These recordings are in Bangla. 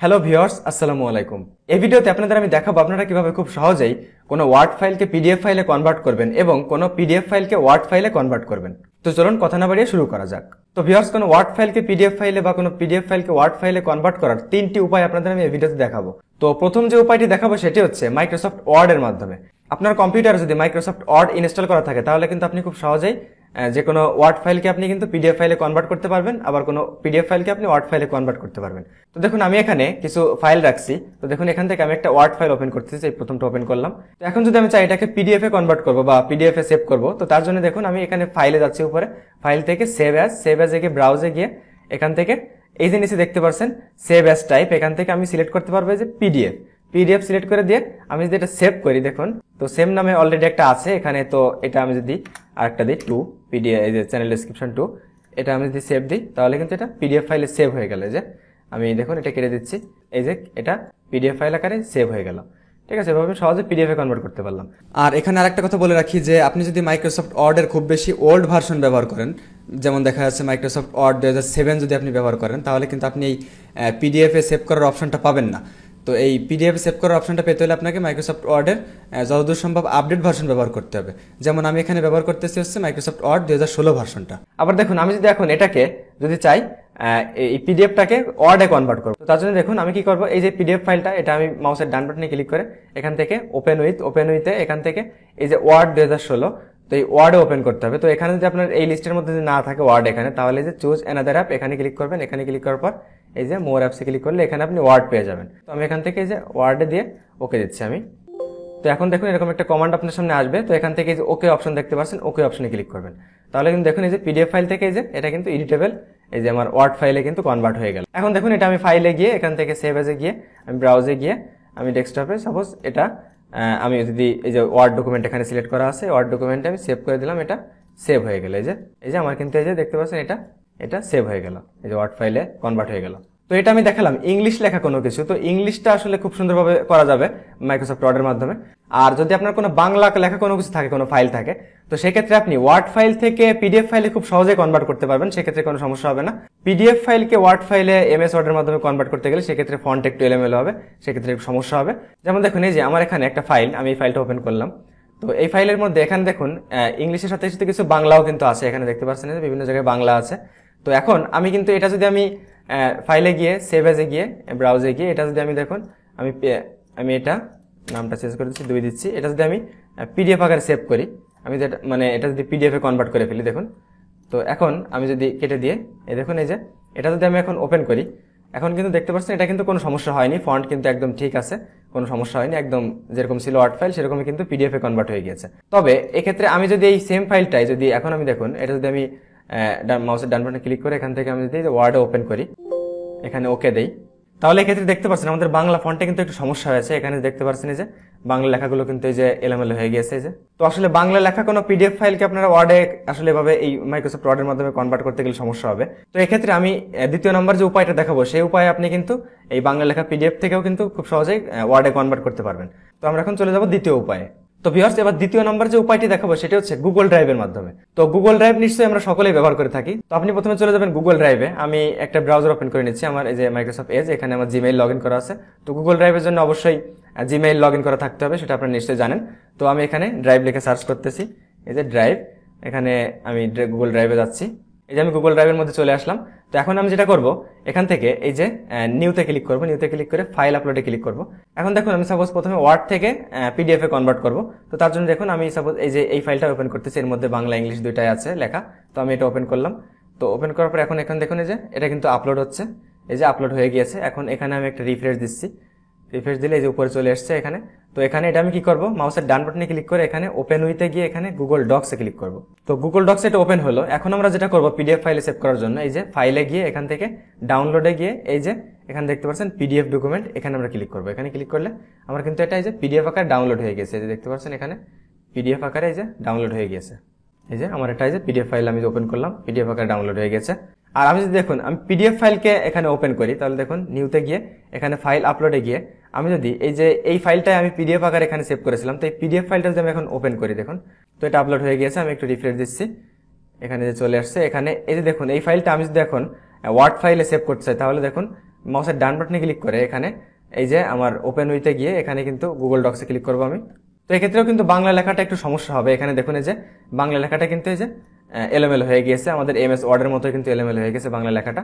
হ্যালো ভিউয়ার্স, আসসালামু আলাইকুম। এই ভিডিওতে আপনাদের আমি দেখাবো আপনারা কিভাবে খুব সহজেই কোনো ওয়ার্ড ফাইলকে পিডিএফ ফাইলে কনভার্ট করবেন এবং কোনো পিডিএফ ফাইলকে ওয়ার্ড ফাইলে কনভার্ট করবেন। তো চলুন কথা না বাড়িয়ে শুরু করা যাক। তো ভিউয়ার্স, কোনো ওয়ার্ড ফাইলকে পিডিএফ ফাইলে বা কোনো পিডিএফ ফাইলকে ওয়ার্ড ফাইলে কনভার্ট করার তিনটি উপায় আপনাদের আমি এই ভিডিওতে দেখাবো। তো প্রথম যে উপায়টি দেখাবো সেটি হচ্ছে মাইক্রোসফট ওয়ার্ডের মাধ্যমে। আপনার কম্পিউটারে যদি মাইক্রোসফট ওয়ার্ড ইনস্টল করা থাকে তাহলে কিন্তু আপনি খুব সহজেই যে কোনো ওয়ার্ড ফাইলকে আপনি কিন্তু পিডিএফ ফাইলে কনভার্ট করতে পারবেন, আবার কোনো পিডিএফ ফাইলকে আপনি ওয়ার্ড ফাইলে কনভার্ট করতে পারবেন। তো দেখুন, আমি এখানে কিছু ফাইল রাখছি। তো দেখুন, এখান থেকে আমি একটা ওয়ার্ড ফাইল ওপেন করতেছি, এই প্রথমটা ওপেন করলাম। তো এখন যদি আমি চাই এটাকে পিডিএফ এ কনভার্ট করবো বা পিডিএফ এ সেভ করবো, তো তার জন্য দেখুন আমি এখানে ফাইলে যাচ্ছি, উপরে ফাইল থেকে সেভ অ্যাজ গিয়ে ব্রাউজে গিয়ে এখান থেকে এই যে নিচে দেখতে পাচ্ছেন সেভ অ্যাজ টাইপ, এখান থেকে আমি সিলেক্ট করতে পারবো যে পিডিএফ সিলেক্ট করে দিয়ে আমি যদি এটা সেভ করি, দেখুন তো সেম নামে অলরেডি একটা আছে এখানে। তো এটা আমি যদি আরেকটা দিই পিডিএফ, এই যে চ্যানেল ডেসক্রিপশন 2, এটা আমি যদি সেভ দিই তাহলে কিন্তু এটা পিডিএফ ফাইলে সেভ হয়ে গেল। যে আমি দেখুন এটা কেটে দিচ্ছি, এই যে এটা পিডিএফ ফাইল আকারে সেভ হয়ে গেল। ঠিক আছে, এভাবে সহজে পিডিএফ এ কনভার্ট করতে পারলাম। আর এখানে আরেকটা কথা বলে রাখি যে আপনি যদি মাইক্রোসফট ওয়ার্ডের খুব বেশি ওল্ড ভার্সন ব্যবহার করেন, যেমন দেখা যাচ্ছে মাইক্রোসফট ওয়ার্ড 2007 যদি আপনি ব্যবহার করেন, তাহলে কিন্তু আপনি এই পিডিএফ এ সেভ করার অপশনটা পাবেন না। তো এই পিডিএফ সেভ করার অপশনটা পেতে হলে আপনাকে মাইক্রোসফট ওয়ার্ডের যতদূর সম্ভব আপডেট ভার্সন ব্যবহার করতে হবে। যেমন আমি এখানে ব্যবহার করতেছি হচ্ছে মাইক্রোসফট ওয়ার্ড 2016 ভার্সনটা। আবার দেখুন, আমি যদি এখন এটাকে যদি চাই এই পিডিএফটাকে ওয়ার্ডে কনভার্ট করবো, তার জন্য দেখুন আমি কি করবো, এই যে পিডিএফ ফাইলটা এটা আমি মাউসের ডান বাটনে ক্লিক করে এখান থেকে ওপেন উইথে এখান থেকে এই যে ওয়ার্ড 2016, তো এই ওয়ার্ডে ওপেন করতে হবে। তো এখানে যদি আপনার এই লিস্টের মধ্যে যদি না থাকে ওয়ার্ড এখানে, তাহলে যে চুজ অ্যানাদার অ্যাপ এখানে ক্লিক করবেন। এখানে ক্লিক করার পর এই যে মোর অ্যাপসে ক্লিক করলে এখানে আপনি ওয়ার্ড পেয়ে যাবেন। তো আমি এখান থেকে এই যে ওয়ার্ডে দিয়ে ওকে দিচ্ছি আমি। তো এখন দেখুন এরকম একটা কমান্ড আপনার সামনে আসবে। তো এখান থেকে এই যে ওকে অপশন দেখতে পাচ্ছেন, ওকে অপশনে ক্লিক করবেন। তাহলে কিন্তু দেখুন এই যে পিডিএফ ফাইল থেকে এই যে এটা কিন্তু এডিটেবল, এই যে আমার ওয়ার্ড ফাইলে কিন্তু কনভার্ট হয়ে গেল। এখন দেখুন এটা আমি ফাইলে গিয়ে এখান থেকে সেভ এজে গিয়ে আমি ব্রাউজে গিয়ে আমি ডেস্কটপে সাপোজ এটা আমি যদি এই যে ওয়ার্ড ডকুমেন্ট এখানে সিলেক্ট করা আছে, ওয়ার্ড ডকুমেন্টে আমি সেভ করে দিলাম, এটা সেভ হয়ে গেল। এই যে আমার কিন্তু এই যে দেখতে পাচ্ছেন এটা সেভ হয়ে গেল, এই যে ওয়ার্ড ফাইলে কনভার্ট হয়ে গেল। তো এটা আমি দেখালাম ইংলিশ লেখা কোনো কিছু, তো ইংলিশটা আসলে খুব সুন্দরভাবে করা যাবে মাইক্রোসফট ওয়ার্ডের মাধ্যমে। আর যদি আপনার কোনো বাংলা লেখা কোনো কিছু থাকে, কোনো ফাইল থাকে, তো সেক্ষেত্রে আপনি ওয়ার্ড ফাইল থেকে পিডিএফ ফাইলে খুব সহজে কনভার্ট করতে পারবেন, সেক্ষেত্রে কোনো সমস্যা হবে না। পিডিএফ ফাইলকে ওয়ার্ড ফাইলে এমএস ওয়ার্ডের মাধ্যমে কনভার্ট করতে গেলে সেক্ষেত্রে ফন্ট একটু এলোমেলো হবে, সেক্ষেত্রে একটু সমস্যা হবে। যেমন দেখুন এই যে আমার এখানে একটা ফাইল, আমি এই ফাইলটা ওপেন করলাম। তো এই ফাইলের মধ্যে এখানে দেখুন ইংলিশের সাথে সাথে কিছু বাংলাও কিন্তু আছে, এখানে দেখতে পাচ্ছেন বিভিন্ন জায়গায় বাংলা আছে। তো এখন আমি কিন্তু এটা যদি আমি ফাইলে গিয়ে সেভ এজে গিয়ে ব্রাউজে গিয়ে এটা যদি আমি দেখুন আমি এটা নামটা চেঞ্জ করে দিচ্ছি, 2 দিচ্ছি। এটা যদি আমি পিডিএফ আকারে সেভ করি, আমি যেটা মানে এটা যদি পিডিএফ এ কনভার্ট করে ফেলি, দেখুন তো এখন আমি যদি কেটে দিয়ে এই দেখুন এই যে এটা যদি আমি এখন ওপেন করি, এখন কিন্তু দেখতে পাচ্ছেন এটা কিন্তু কোনো সমস্যা হয়নি, ফন্ট কিন্তু একদম ঠিক আছে, কোনো সমস্যা হয়নি, একদম যেরকম ছিল ওয়ার্ড ফাইল সেরকমই কিন্তু পিডিএফ এ কনভার্ট হয়ে গিয়েছে। তবে এক্ষেত্রে আমি যদি এই সেম ফাইলটাই যদি এখন আমি দেখুন এটা যদি আমি মাউসের ডান বাটনে ক্লিক করে এখান থেকে আমি যদি ওয়ার্ডে ওপেন করি, এখানে ওকে দেই, তাহলে এক্ষেত্রে দেখতে পাচ্ছেন আমাদের বাংলা ফন্টে কিন্তু একটু সমস্যা হয়েছে। এখানে দেখতে পাচ্ছেন এই যে বাংলা লেখাগুলো কিন্তু এই যে এলোমেলো হয়ে গিয়েছে। এই যে তো আসলে বাংলা লেখা কোনো পিডিএফ ফাইলকে আপনারা ওয়ার্ডে আসলে এভাবে এই মাইক্রোসফট ওয়ার্ডের মাধ্যমে কনভার্ট করতে গেলে সমস্যা হবে। তো এক্ষেত্রে আমি দ্বিতীয় নম্বর যে উপায়টা দেখাবো, সেই উপায়ে আপনি কিন্তু এই বাংলা লেখা পিডিএফ থেকেও কিন্তু খুব সহজেই ওয়ার্ডে কনভার্ট করতে পারবেন। তো আমরা এখন চলে যাব দ্বিতীয় উপায়ে। তো ভিউয়ার্স, এবার দ্বিতীয় নম্বর যে উপায়টি দেখাবো সেটা হচ্ছে গুগল ড্রাইভের মাধ্যমে। তো গুগল ড্রাইভ নিশ্চয়ই আমরা সকলেই ব্যবহার করে থাকি। তো আপনি প্রথমে চলে যাবেন গুগল ড্রাইভে। আমি একটা ব্রাউজার ওপেন করে নিচ্ছি, আমার এই যে মাইক্রোসফট এজ, এখানে আমার জিমেইল লগ ইন করা আছে। তো গুগল ড্রাইভের জন্য অবশ্যই জিমেইল লগ ইন করা থাকতে হবে, সেটা আপনারা নিশ্চয়ই জানেন। তো আমি এখানে ড্রাইভ লিখে সার্চ করতেছি, এই যে ড্রাইভ, এখানে আমি গুগল ড্রাইভে যাচ্ছি। এই যে আমি গুগল ড্রাইভের মধ্যে চলে আসলাম। তো এখন আমি যেটা করব, এখান থেকে এই যে নিউতে ক্লিক করব, নিউতে ক্লিক করে ফাইল আপলোডে ক্লিক করব। এখন দেখুন আমি সাপোজ প্রথমে ওয়ার্ড থেকে পিডিএফ এ কনভার্ট করব। তো তার জন্য দেখুন আমি সাপোজ এই যে এই ফাইলটা ওপেন করতেছি, এর মধ্যে বাংলা ইংলিশ দুইটাই আছে লেখা। তো আমি এটা ওপেন করলাম। তো ওপেন করার পর এখন এখানে দেখুন এই যে এটা কিন্তু আপলোড হচ্ছে, এই যে আপলোড হয়ে গিয়েছে। এখন এখানে আমি একটা রিফ্রেশ দিচ্ছি, রিফ্রেশ দিলে এই যে উপরে চলে আসছে এখানে। তো এখানে এটা আমি কি করব, মাউসের ডান বাটনে ক্লিক করে এখানে ওপেন উইথে গিয়ে এখানে গুগল ডক্সে ক্লিক করব। তো গুগল ডক্স এটা ওপেন হলো। এখন আমরা যেটা করব পিডিএফ ফাইলে সেভ করার জন্য, এই যে ফাইলে গিয়ে এখান থেকে ডাউনলোডে গিয়ে এই যে এখানে দেখতে পাচ্ছেন পিডিএফ ডকুমেন্ট, এখানে আমরা ক্লিক করব। এখানে ক্লিক করলে আমার কিন্তু এটা এই যে পিডিএফ আকারে ডাউনলোড হয়ে গেছে, এই যে দেখতে পাচ্ছেন এখানে পিডিএফ আকারে এই যে ডাউনলোড হয়ে গেছে। এই যে আমার এটা এই যে পিডিএফ ফাইল আমি ওপেন করলাম, পিডিএফ আকারে ডাউনলোড হয়ে গেছে। আর আমি যদি দেখুন আমি পিডিএফ ফাইলকে এখানে ওপেন করি, তাহলে দেখুন নিউতে গিয়ে এখানে ফাইল আপলোডে গিয়ে আমি যদি এই যে এই ফাইলটাই আমি পিডিএফ আকারে এখানে সেভ করেছিলাম, তো এই পিডিএফ ফাইলটা যদি আমি এখন ওপেন করি, দেখুন তো এটা আপলোড হয়ে গিয়েছে। আমি একটু রিফ্রেশ দিচ্ছি, এখানে যে চলে আসছে। এখানে এই যে দেখুন এই ফাইলটা আমি যদি এখন ওয়ার্ড ফাইলে সেভ করতে চাই, তাহলে দেখুন মাউসের ডান বাটনে ক্লিক করে এখানে এই যে আমার ওপেন উইথে গিয়ে এখানে কিন্তু গুগল ডক্সে ক্লিক করবো আমি। তো এক্ষেত্রেও কিন্তু বাংলা লেখাটা একটু সমস্যা হবে। এখানে দেখুন এই যে বাংলা লেখাটা কিন্তু এই যে এলোমেলো হয়ে গিয়েছে, আমাদের এমএস ওয়ার্ডের মতো কিন্তু এলোমেলো হয়ে গেছে বাংলা লেখাটা।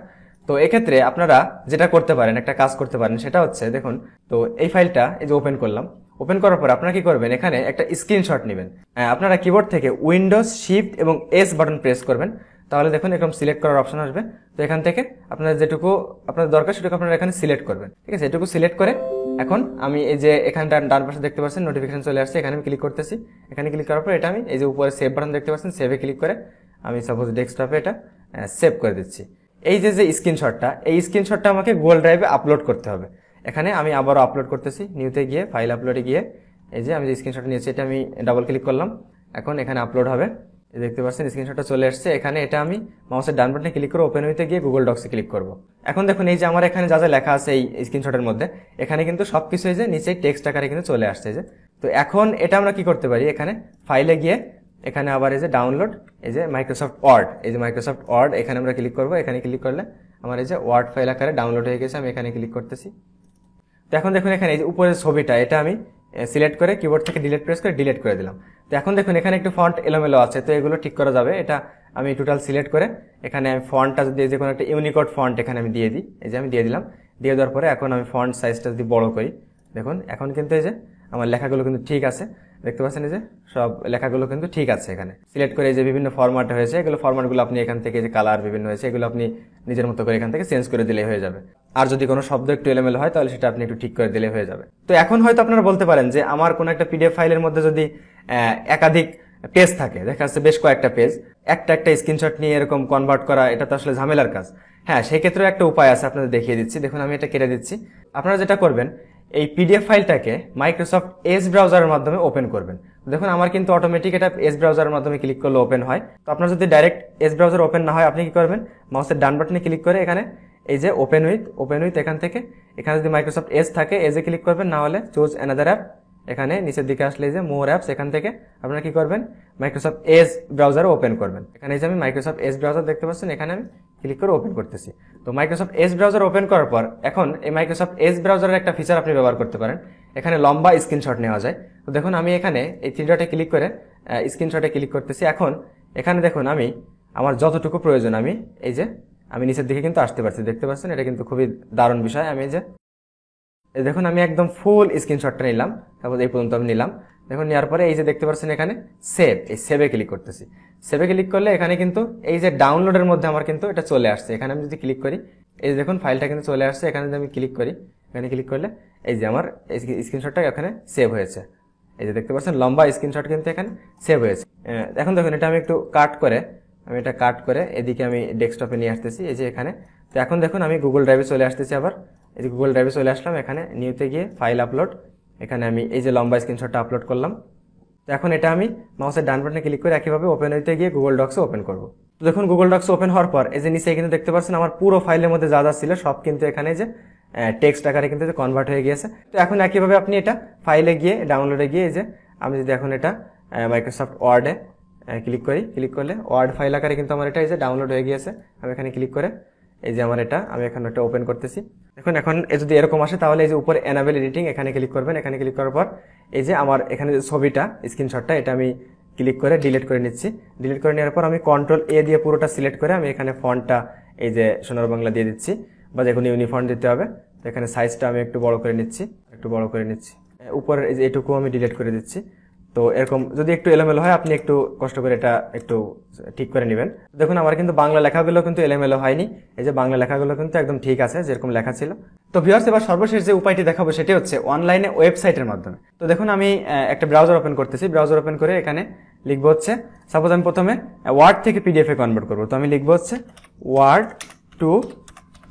তো এক্ষেত্রে আপনারা যেটা করতে পারেন, একটা কাজ করতে পারেন, সেটা হচ্ছে দেখুন, তো এই ফাইলটা এই যে ওপেন করলাম, ওপেন করার পর আপনারা কি করবেন, এখানে একটা স্ক্রিনশট নেবেন। আপনারা কিবোর্ড থেকে উইন্ডোজ শিফট এবং এস বাটন প্রেস করবেন, তাহলে দেখুন এরকম সিলেক্ট করার অপশন আসবে। তো এখান থেকে আপনার যেটুকু আপনাদের দরকার সেটুকু আপনারা এখানে সিলেক্ট করবেন, ঠিক আছে। এটুকু সিলেক্ট করে এখন আমি এই যে এখানটা ডান পাশে দেখতে পাচ্ছেন নোটিফিকেশন চলে আসছে, এখানে আমি ক্লিক করতেছি। এখানে ক্লিক করার পর এটা আমি এই যে উপরে সেভ বাটন দেখতে পাচ্ছেন, সেভে ক্লিক করে আমি সাপোজ ডেস্কটপে এটা সেভ করে দিচ্ছি। এই যে স্ক্রিনশটটা, এই স্ক্রিনশটটা আমাকে গুগল ড্রাইভে আপলোড করতে হবে। এখানে আমি আবারও আপলোড করতেছি, নিউতে গিয়ে ফাইল আপলোডে গিয়ে এই যে আমি যে স্ক্রিনশট নিয়েছি এটা আমি ডাবল ক্লিক করলাম, এখন এখানে আপলোড হবে। দেখতে পাচ্ছেন স্ক্রিনশটটা চলে আসছে। এখানে এটা আমি মাউসের ডান বাটনে ক্লিক করে ওপেন উইথে গিয়ে গুগল ডক্সে ক্লিক করব। এখন দেখুন এই যে আমার এখানে যা যা লেখা আছে এই স্ক্রিনশটের মধ্যে, এখানে কিন্তু সবকিছু এই যে নিচে টেক্সট আকারে কিন্তু চলে আসছে যে। তো এখন এটা আমরা কি করতে পারি, এখানে ফাইলে গিয়ে এখানে আবার এই যে ডাউনলোড, এই যে মাইক্রোসফট ওয়ার্ড, এই যে মাইক্রোসফট ওয়ার্ড এখানে আমরা ক্লিক করব। এখানে ক্লিক করলে আমার এই যে ওয়ার্ড ফাইল আকারে ডাউনলোড হয়ে গেছে, আমি এখানে ক্লিক করতেছি। তো এখন দেখুন এখানে এই যে উপরের ছবিটা, এটা আমি সিলেক্ট করে কিবোর্ড থেকে ডিলিট প্রেস করে ডিলিট করে দিলাম। তো এখন দেখুন এখানে একটু ফন্ট এলোমেলো আছে, তো এগুলো ঠিক করা যাবে। এটা আমি টোটাল সিলেক্ট করে এখানে আমি ফন্টটা যদি যে কোনো একটা ইউনিকোড ফন্ট এখানে আমি দিয়ে দিই, এই যে আমি দিয়ে দিলাম। দিয়ে দেওয়ার পরে এখন আমি ফন্ট সাইজটা যদি বড় করি, দেখুন এখন কিন্তু এই যে আমার লেখাগুলো কিন্তু ঠিক আছে, দেখতে পাচ্ছেন এই যে সব লেখাগুলো কিন্তু ঠিক আছে। এখানে সিলেক্ট করে এই যে বিভিন্ন ফরম্যাট হয়েছে, এগুলো ফরম্যাটগুলো আপনি এখান থেকে যে কালার বিভিন্ন হয়েছে এগুলো আপনি নিজের মতো করে এখান থেকে চেঞ্জ করে দিলেই হয়ে যাবে। আর যদি কোনো শব্দ একটু এলোমেলো হয় তাহলে সেটা আপনি একটু ঠিক করে দিলে হয়ে যাবে। তো এখন হয়তো আপনারা বলতে পারেন যে আমার কোনো একটা পিডিএফ ফাইলের মধ্যে যদি একাধিক পেজ থাকে, দেখা যাচ্ছে বেশ কয়েকটা পেজ, একটা স্ক্রিনশট নিয়ে এরকম কনভার্ট করা, এটা তো আসলে ঝামেলার কাজ। হ্যাঁ, সেই ক্ষেত্রে একটা উপায় আছে, আপনাদের দেখিয়ে দিচ্ছি। দেখুন আমি এটা কেটে দিচ্ছি। আপনারা যেটা করবেন, এই পিডিএফ ফাইলটাকে মাইক্রোসফট এজ ব্রাউজারের মাধ্যমে ওপেন করবেন। দেখুন আমার কিন্তু অটোমেটিক এটা এজ ব্রাউজারের মাধ্যমে ক্লিক করলে ওপেন হয়। তো আপনার যদি ডাইরেক্ট এজ ব্রাউজার ওপেন না হয়, আপনি কি করবেন, মাউসের ডান বাটনে ক্লিক করে এখানে এই যে ওপেন উইথ এখান থেকে এখানে যদি মাইক্রোসফট এজ থাকে এজে ক্লিক করবেন, না হলে চুজ অ্যানাদার অ্যাপ, এখানে নিচের দিকে আসলে এই যে মোর অ্যাপস, এখান থেকে আপনারা কি করবেন, মাইক্রোসফট এজ ব্রাউজার ওপেন করবেন। এখানে এই যে আমি মাইক্রোসফট এজ ব্রাউজার দেখতে পাচ্ছেন, এখানে আমি ক্লিক করে ওপেন করতেছি। তো মাইক্রোসফট এজ ব্রাউজার ওপেন করার পর এখন এই মাইক্রোসফট এজ ব্রাউজারের একটা ফিচার আপনি ব্যবহার করতে পারেন, এখানে লম্বা স্ক্রিনশট নেওয়া যায়। তো দেখুন আমি এখানে এই থ্রি ডটে ক্লিক করে স্ক্রিনশটে ক্লিক করতেছি। এখন এখানে দেখুন আমি আমার যতটুকু প্রয়োজন আমি এই যে আমি নিচের দিকে কিন্তু আসতে পারছি, দেখতে পাচ্ছেন, এটা কিন্তু খুবই দারুণ বিষয়। আমি এই যে দেখুন আমি একদম ফুল স্ক্রিনশটটা নিলাম, তারপর এই পর্যন্ত আমি নিলাম। দেখুন নেওয়ার পরে এই যে দেখতে পাচ্ছেন এখানে সেভ, এই সেভে ক্লিক করতেছি। সেভে ক্লিক করলে এখানে কিন্তু এই যে ডাউনলোডের মধ্যে আমার কিন্তু এটা চলে আসছে। এখানে আমি যদি ক্লিক করি, এই যে দেখুন ফাইলটা কিন্তু চলে আসছে। এখানে যদি আমি ক্লিক করি, এখানে ক্লিক করলে এই যে আমার স্ক্রিনশটটা এখানে সেভ হয়েছে। এই যে দেখতে পাচ্ছেন লম্বা স্ক্রিনশট কিন্তু এখানে সেভ হয়েছে। এখন দেখুন এটা আমি একটু কাট করে এদিকে আমি ডেস্কটপে নিয়ে আসতেছি, এই যে এখানে। তো এখন দেখুন আমি গুগল ড্রাইভে চলে আসতেছি আবার, এই যে গুগল ড্রাইভে চলে আসলাম। এখানে নিউতে গিয়ে ফাইল আপলোড, এখানে আমি এই যে লম্বা স্ক্রিনশটটা আপলোড করলাম। তো এখন এটা আমি মাউসের ডান বাটনে ক্লিক করে একইভাবে ওপেন হইতে গিয়ে গুগল ডক্সে ওপেন করব। তো দেখুন গুগল ডক্স ওপেন হওয়ার পর এই যে নিচে কিন্তু দেখতে পাচ্ছেন আমার পুরো ফাইলের মধ্যে যা যা ছিল সব কিন্তু এখানে যে টেক্সট আকারে কিন্তু কনভার্ট হয়ে গিয়েছে। তো এখন একইভাবে আপনি এটা ফাইলে গিয়ে ডাউনলোডে গিয়ে এই যে আমি যদি এখন এটা মাইক্রোসফট ওয়ার্ডে ক্লিক করলে ওয়ার্ড ফাইল আকারে কিন্তু আমার এটা এই যে ডাউনলোড হয়ে গিয়েছে। আমি এখানে ক্লিক করে এই যে আমার এটা আমি এখন এটা ওপেন করতেছি। দেখুন এখন যদি এরকম আসে তাহলে এই যে উপরে এনাবেল এডিটিং এখানে ক্লিক করবেন। এখানে ক্লিক করার পর এই যে আমার এখানে যে ছবিটা স্ক্রিনশটটা এটা আমি ক্লিক করে ডিলিট করে নিচ্ছি। ডিলিট করে নেওয়ার পর আমি কন্ট্রোল এ দিয়ে পুরোটা সিলেক্ট করে আমি এখানে ফন্টটা এই যে সোনার বাংলা দিয়ে দিচ্ছি, বা যে কোনো ইউনিফর্ম দিতে হবে। তো এখানে সাইজটা আমি একটু বড় করে নিচ্ছি, উপরের এই যে এটুকু আমি ডিলিট করে দিচ্ছি। তো এরকম যদি একটু এলোমেলো হয় আপনি একটু কষ্ট করে এটা একটু ঠিক করে নেবেন। দেখুন আমার কিন্তু বাংলা লেখাগুলো কিন্তু এলোমেলো হয়নি, এই যে বাংলা লেখাগুলো কিন্তু একদম ঠিক আছে যেরকম লেখা ছিল। তো ভিউয়ার্স এবার সর্বশেষ যে উপায়টি দেখাবো সেটি হচ্ছে অনলাইনে ওয়েবসাইটের মাধ্যমে। তো দেখুন আমি একটা ব্রাউজার ওপেন করতেছি। ব্রাউজার ওপেন করে এখানে লিখবো হচ্ছে, সাপোজ আমি প্রথমে ওয়ার্ড থেকে পিডিএফ এ কনভার্ট করবো। তো আমি লিখবো হচ্ছে ওয়ার্ড টু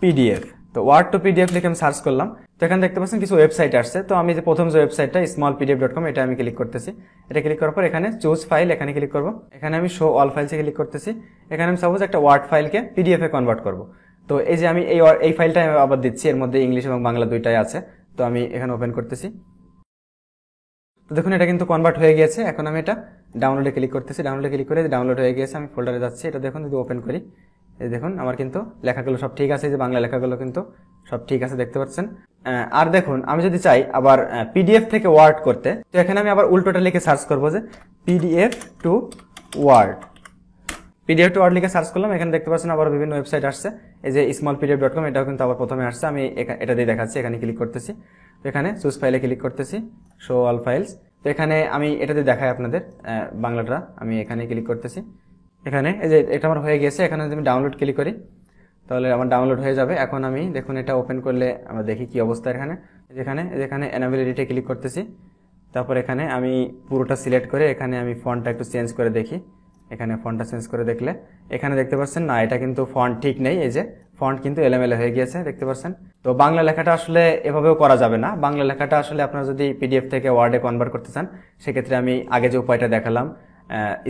পিডিএফ। তো ওয়ার্ড টু পিডিএফ লিখে আমি সার্চ করলাম। তো এখানে দেখতে পাচ্ছেন কিছু ওয়েবসাইট আসছে। তো আমি যে প্রথম যে ওয়েবসাইটটা smallpdf.com এটা আমি ক্লিক করতেছি। এটা ক্লিক করার পর এখানে চুজ ফাইল এখানে ক্লিক করব। এখানে আমি শো অল ফাইলসে ক্লিক করতেছি। এখানে আমি সাপোজ একটা ওয়ার্ড ফাইলকে পিডিএফ এ কনভার্ট করব। তো এই যে আমি এই ফাইলটা আবার দিচ্ছি, এর মধ্যে ইংলিশ এবং বাংলা দুইটাই আছে। তো আমি এখানে ওপেন করতেছি। তো দেখুন এটা কিন্তু কনভার্ট হয়ে গিয়েছে। এখন আমি এটা ডাউনলোডে ক্লিক করতেছি। ডাউনলোডে ক্লিক করে ডাউনলোড হয়ে গিয়েছে। আমি ফোল্ডারে যাচ্ছি। এটা দেখুন যদি ওপেন করি, এই দেখুন আমার কিন্তু লেখাগুলো সব ঠিক আছে, এই যে বাংলা লেখাগুলো কিন্তু সব ঠিক আছে দেখতে পাচ্ছেন। আর দেখুন আমি যদি চাই আবার পিডিএফ থেকে ওয়ার্ড করতে, তো এখানে আমি আবার উল্টোটা লিখে সার্চ করবো যে PDF to Word. PDF to Word লিখে সার্চ করলাম, এখানে দেখতে পাচ্ছেন আবার বিভিন্ন ওয়েবসাইট আসছে, এই যে smallpdf.com, এটাও কিন্তু আবার প্রথমে আসছে। আমি এটা দিয়ে দেখাচ্ছি, এখানে ক্লিক করতেছি, তো এখানে চুজ ফাইলে ক্লিক করতেছি, শো অল ফাইলস। তো এখানে আমি এটা দিয়ে দেখাই আপনাদের বাংলাটা, আমি এখানে ক্লিক করতেছি, এখানে এই যে এটা আমার হয়ে গেছে। এখানে যদি আমি ডাউনলোড ক্লিক করি তাহলে আমার ডাউনলোড হয়ে যাবে। এখন আমি দেখুন এটা ওপেন করলে আমরা দেখি কি অবস্থা। এখানে এনাবেল এডিটে ক্লিক করতেছি, তারপর এখানে আমি পুরোটা সিলেক্ট করে এখানে আমি ফন্টটা একটু চেঞ্জ করে দেখি। এখানে ফন্টটা চেঞ্জ করে দেখলে এখানে দেখতে পাচ্ছেন না, এটা কিন্তু ফন্ট ঠিক নেই, এই যে ফন্ট কিন্তু এলোমেলো হয়ে গিয়েছে দেখতে পাচ্ছেন। তো বাংলা লেখাটা আসলে এভাবেও করা যাবে না। বাংলা লেখাটা আসলে আপনারা যদি পিডিএফ থেকে ওয়ার্ডে কনভার্ট করতে চান, সেক্ষেত্রে আমি আগে যে উপায়টা দেখালাম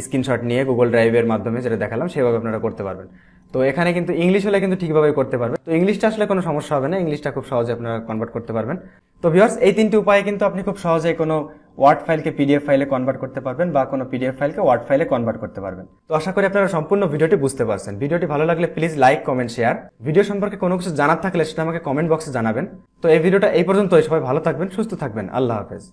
স্ক্রিনশট নিয়ে গুগল ড্রাইভের মাধ্যমে যেটা দেখালাম, সেভাবে আপনারা করতে পারবেন। তো এখানে কিন্তু ইংলিশ হলে কিন্তু ঠিকভাবে করতে পারবেন। তো ইংলিশটা আসলে কোনো সমস্যা হবে না, ইংলিশটা খুব সহজে আপনারা কনভার্ট করতে পারবেন। তো ভিউয়ার্স, এই তিনটি উপায়ে কিন্তু আপনি খুব সহজেই কোনো ওয়ার্ড ফাইলকে পিডিএফ ফাইলে কনভার্ট করতে পারবেন বা কোনো পিডিএফ ফাইলকে ওয়ার্ড ফাইলে কনভার্ট করতে পারবেন। তো আশা করি আপনারা সম্পূর্ণ ভিডিওটি বুঝতে পারছেন। ভিডিওটি ভালো লাগলে please like, comment, share. Video সম্পর্কে কোনো কিছু জানার থাকলে সেটা আমাকে কমেন্ট বক্সে জানাবেন। তো এই ভিডিওটা এই পর্যন্তই। সবাই ভালো থাকবেন, সুস্থ থাকবেন। আল্লাহ হাফেজ।